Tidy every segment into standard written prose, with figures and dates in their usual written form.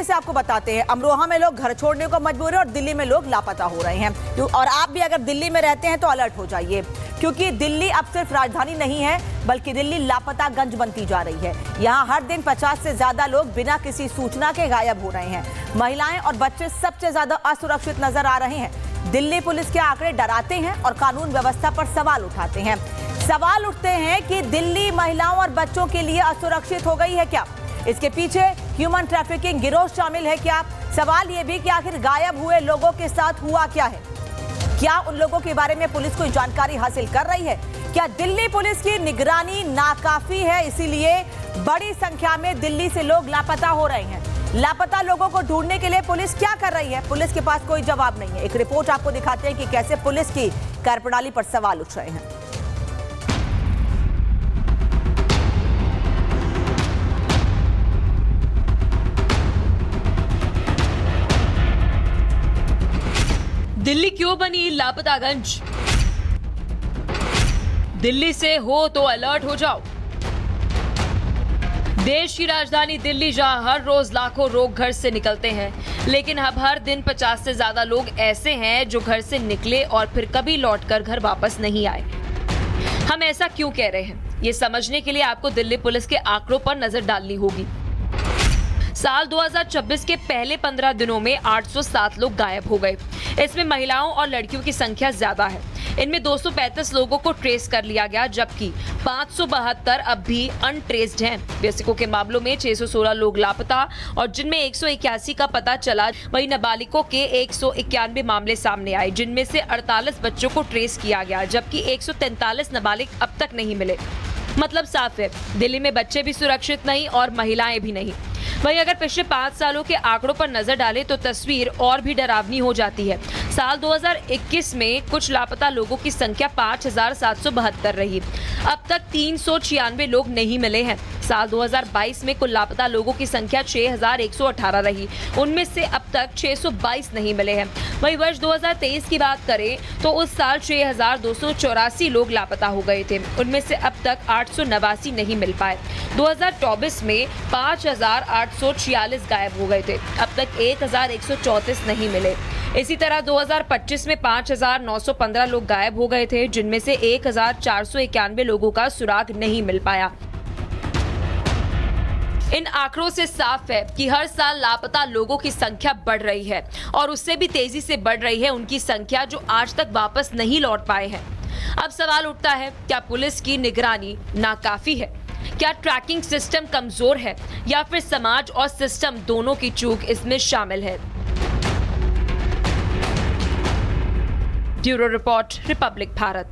दिल्ली से आपको बताते हैं, अमरोहा में लोग घर छोड़ने को मजबूर हैं और दिल्ली में लोग लापता हो रहे हैं। और आप भी अगर दिल्ली में रहते हैं तो अलर्ट हो जाइए, क्योंकि दिल्ली अब सिर्फ राजधानी नहीं है बल्कि दिल्ली लापता गंज बनती जा रही है। यहाँ हर दिन 50 से ज्यादा लोग बिना किसी सूचना के गायब हो रहे हैं। महिलाएं और बच्चे सबसे ज्यादा असुरक्षित नजर आ रहे हैं। दिल्ली पुलिस के आंकड़े डराते हैं और कानून व्यवस्था पर सवाल उठाते हैं। सवाल उठते हैं कि दिल्ली महिलाओं और बच्चों के लिए असुरक्षित हो गई है क्या? इसके पीछे ह्यूमन ट्रैफिकिंग गिरोह शामिल है क्या? सवाल ये भी कि आखिर गायब हुए लोगों के साथ हुआ क्या है? क्या उन लोगों के बारे में पुलिस कोई जानकारी हासिल कर रही है? क्या दिल्ली पुलिस की निगरानी नाकाफी है, इसीलिए बड़ी संख्या में दिल्ली से लोग लापता हो रहे हैं? लापता लोगों को ढूंढने के लिए पुलिस क्या कर रही है? पुलिस के पास कोई जवाब नहीं है। एक रिपोर्ट आपको दिखाते हैं कि कैसे पुलिस की कार्यप्रणाली पर सवाल उठ रहे हैं। दिल्ली क्यों बनी लापतागंज? दिल्ली से हो तो अलर्ट हो जाओ। देश की राजधानी दिल्ली, जहां हर रोज लाखों लोग घर से निकलते हैं, लेकिन अब हर दिन 50 से ज्यादा लोग ऐसे हैं जो घर से निकले और फिर कभी लौटकर घर वापस नहीं आए। हम ऐसा क्यों कह रहे हैं, ये समझने के लिए आपको दिल्ली पुलिस के आंकड़ों पर नजर डालनी होगी। साल 2026 के पहले 15 दिनों में 807 लोग गायब हो गए। इसमें महिलाओं और लड़कियों की संख्या ज्यादा है। इनमें 235 लोगों को ट्रेस कर लिया गया, जबकि 572 अब भी अनट्रेस्ड हैं। व्यस्कों के मामलों में 616 लोग लापता और जिनमें 181 का पता चला। वहीं नाबालिगों के 191 मामले सामने आए, जिनमें से 48 बच्चों को ट्रेस किया गया, जबकि 143 नाबालिग अब तक नहीं मिले। मतलब साफ है, दिल्ली में बच्चे भी सुरक्षित नहीं और महिलाएं भी नहीं। वहीं अगर पिछले 5 सालों के आंकड़ों पर नजर डालें तो तस्वीर और भी डरावनी हो जाती है। साल 2021 में कुछ लापता लोगों की संख्या 5772 रही। अब तक 396 लोग नहीं मिले हैं। साल 2022 में कुल लापता लोगों की संख्या 6118 रही। उनमें से अब तक 622 नहीं मिले हैं। वहीं वर्ष 2023 की बात करें तो उस साल 6284 लोग लापता हो गए थे। उनमें से अब तक 889 नहीं मिल पाए। 2024 में 5846 गायब हो गए थे। अब तक 1134 नहीं मिले। इसी तरह 2025 में 5915 लोग गायब हो गए थे, जिनमें से 1491 लोगों का सुराग नहीं मिल पाया। इन आंकड़ों से साफ है कि हर साल लापता लोगों की संख्या बढ़ रही है और उससे भी तेजी से बढ़ रही है उनकी संख्या जो आज तक वापस नहीं लौट पाए हैं। अब सवाल उठता है, क्या पुलिस की निगरानी नाकाफी है? क्या ट्रैकिंग सिस्टम कमजोर है या फिर समाज और सिस्टम दोनों की चूक इसमें शामिल है? Bureau report, Republic Bharat.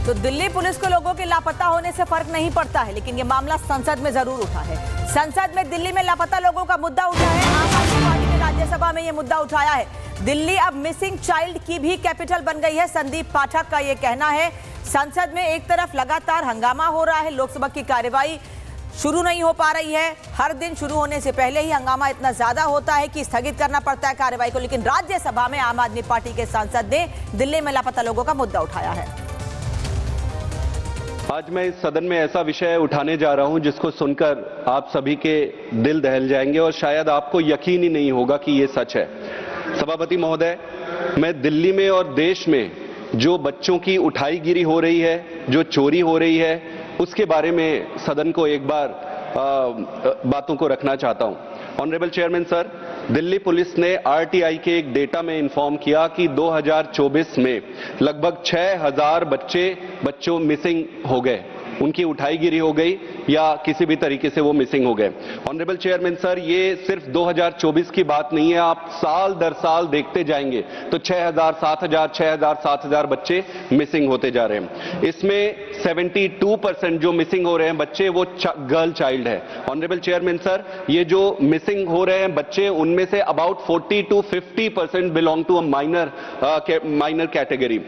तो दिल्ली पुलिस को लोगों के लापता होने से फर्क नहीं पड़ता है, लेकिन ये मामला संसद में जरूर उठा है। संसद में दिल्ली में लापता लोगों का मुद्दा उठा है। आम आदमी पार्टी ने राज्यसभा में ये मुद्दा उठाया है। दिल्ली अब मिसिंग चाइल्ड की भी कैपिटल बन गई है, संदीप पाठक का ये कहना है। संसद में एक तरफ लगातार हंगामा हो रहा है, लोकसभा की कार्यवाही शुरू नहीं हो पा रही है। हर दिन शुरू होने से पहले ही हंगामा इतना ज्यादा होता है कि स्थगित करना पड़ता है कार्यवाही को। लेकिन राज्यसभा में आम आदमी पार्टी के सांसद ने दिल्ली में लापता लोगों का मुद्दा उठाया है। आज मैं इस सदन में ऐसा विषय उठाने जा रहा हूं जिसको सुनकर आप सभी के दिल दहल जाएंगे और शायद आपको यकीन ही नहीं होगा कि ये सच है। सभापति महोदय, मैं दिल्ली में और देश में जो बच्चों की उठाईगिरी हो रही है, जो चोरी हो रही है, उसके बारे में सदन को एक बार बातों को रखना चाहता हूं। Honourable chairman sir, Delhi police ने आरटीआई के एक डेटा में इन्फॉर्म किया कि 2024 में लगभग 6000 बच्चों मिसिंग हो गए, उनकी उठाईगिरी हो गई या किसी भी तरीके से वो मिसिंग हो गए। ऑनरेबल चेयरमैन सर, ये सिर्फ 2024 की बात नहीं है, आप साल दर साल देखते जाएंगे तो 6000, 7000 बच्चे मिसिंग होते जा रहे हैं। इसमें 72% जो मिसिंग हो रहे हैं बच्चे वो गर्ल चाइल्ड है। ऑनरेबल चेयरमैन सर, ये जो मिसिंग हो रहे हैं बच्चे, उनमें से about 40 to 50% belong to a minor category.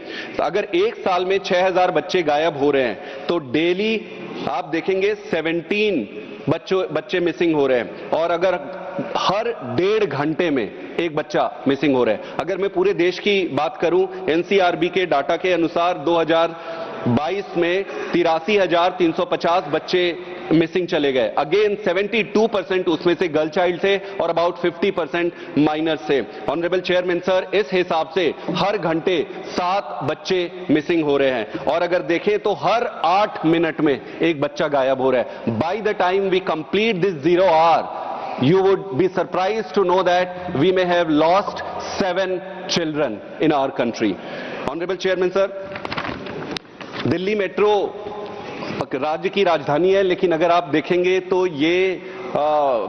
अगर एक साल में 6000 बच्चे गायब हो रहे हैं तो डेली आप देखेंगे 17 बच्चे मिसिंग हो रहे हैं और अगर हर 1.5 घंटे में एक बच्चा मिसिंग हो रहा है। अगर मैं पूरे देश की बात करूं, एनसीआरबी के डाटा के अनुसार 22 में 83,350 बच्चे मिसिंग चले गए। अगेन 72% उसमें से गर्ल चाइल्ड थे और अबाउट 50% माइनर थे। ऑनरेबल चेयरमैन सर, इस हिसाब से हर घंटे 7 बच्चे मिसिंग हो रहे हैं और अगर देखें तो हर 8 मिनट में एक बच्चा गायब हो रहा है। By the time we complete this 0 hour, you would be surprised to know that we may have lost 7 children in our country. Honorable Chairman sir, Delhi metro राज्य की राजधानी है, लेकिन अगर आप देखेंगे तो ये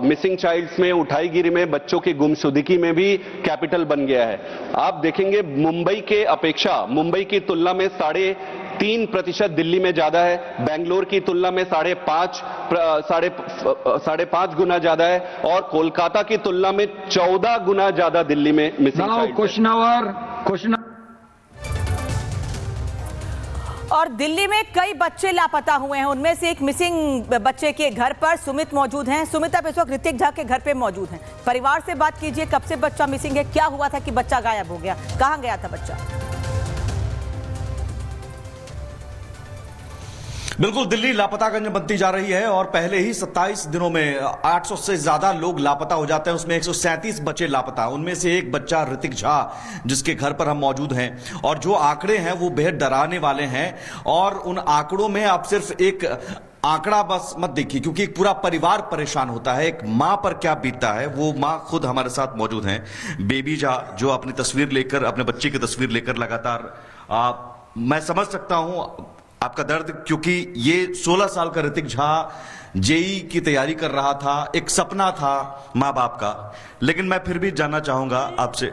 मिसिंग चाइल्ड्स में, उठाईगिरी में, बच्चों की गुमशुदगी में भी कैपिटल बन गया है। आप देखेंगे मुंबई के अपेक्षा, मुंबई की तुलना में 3.5% दिल्ली में ज्यादा है, बेंगलोर की तुलना में 5.5 गुना ज्यादा है और कोलकाता की तुलना में 14 गुना ज्यादा दिल्ली में मिसिंग चाइल्ड। और दिल्ली में कई बच्चे लापता हुए हैं, उनमें से एक मिसिंग बच्चे के घर पर सुमित मौजूद हैं। सुमित, आप इस वक्त ऋतिक झा के घर पे मौजूद हैं। परिवार से बात कीजिए, कब से बच्चा मिसिंग है, क्या हुआ था कि बच्चा गायब हो गया, कहां गया था बच्चा? बिल्कुल, दिल्ली लापतागंज बनती जा रही है और पहले ही 27 दिनों में 800 से ज्यादा लोग लापता हो जाते हैं। उसमें 137 बच्चे लापता, उनमें से एक बच्चा ऋतिक झा जिसके घर पर हम मौजूद हैं। और जो आंकड़े हैं वो बेहद डराने वाले हैं और उन आंकड़ों में आप सिर्फ एक आंकड़ा बस मत देखिए, क्योंकि एक पूरा परिवार परेशान होता है। एक मां पर क्या बीतता है, वो मां खुद हमारे साथ मौजूद हैं, बेबी झा, जो अपनी तस्वीर लेकर, अपने बच्चे की तस्वीर लेकर लगातार मैं समझ सकता हूं आपका दर्द, क्योंकि ये 16 साल का ऋतिक झा जेई की तैयारी कर रहा था, एक सपना था माँ बाप का। लेकिन मैं फिर भी जानना चाहूंगा आपसे,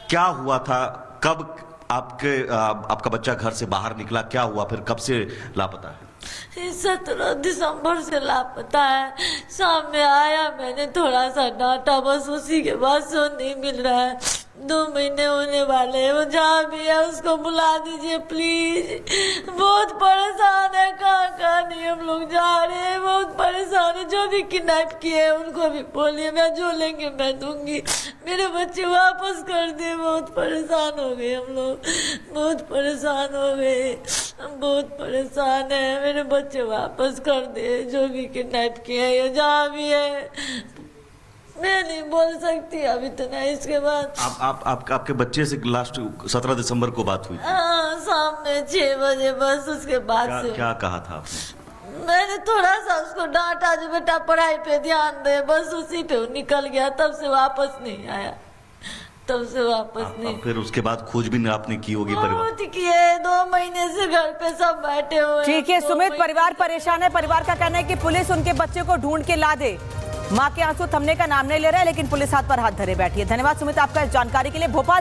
क्या हुआ था, कब आपका बच्चा घर से बाहर निकला, क्या हुआ, फिर कब से लापता है? 17 दिसंबर से लापता है। शाम में आया, मैंने थोड़ा सा डांटा, बस उसी के बाद सो नहीं मिल रहा है। 2 महीने होने वाले हैं। वो जहाँ भी है उसको बुला दीजिए प्लीज। बहुत परेशान है, कहाँ नहीं हम लोग जा रहे हैं, बहुत परेशान है। जो भी किडनैप किए हैं उनको भी बोलिए, मैं जो लेंगे मैं दूंगी, मेरे बच्चे वापस कर दे। बहुत परेशान हो गए हम लोग, बहुत परेशान हो गए, हम बहुत परेशान है। मेरे बच्चे वापस कर दे, जो भी किडनैप किए हैं, जहाँ भी है। मैं नहीं बोल सकती अभी तो नहीं। इसके बाद आपके बच्चे से लास्ट 17 दिसंबर को बात हुई? शाम में 6 बजे, बस उसके बाद से। क्या कहा था आपने? मैंने थोड़ा सा उसको डांटा, जो बेटा पढ़ाई पे ध्यान दे, बस उसी पे वो निकल गया। तब से वापस नहीं आया, तब से वापस नहीं। फिर उसके बाद खोजबीन आपने की होगी? बहुत किए, 2 महीने से घर पे सब बैठे हुए। ठीक है सुमित, परिवार परेशान है। परिवार का कहना है कि पुलिस उनके बच्चे को ढूंढ के ला दे। मां के आंसू थमने का नाम नहीं ले रहा है, लेकिन पुलिस हाथ पर हाथ धरे बैठी है। धन्यवाद सुमित आपका इस जानकारी के लिए। भोपाल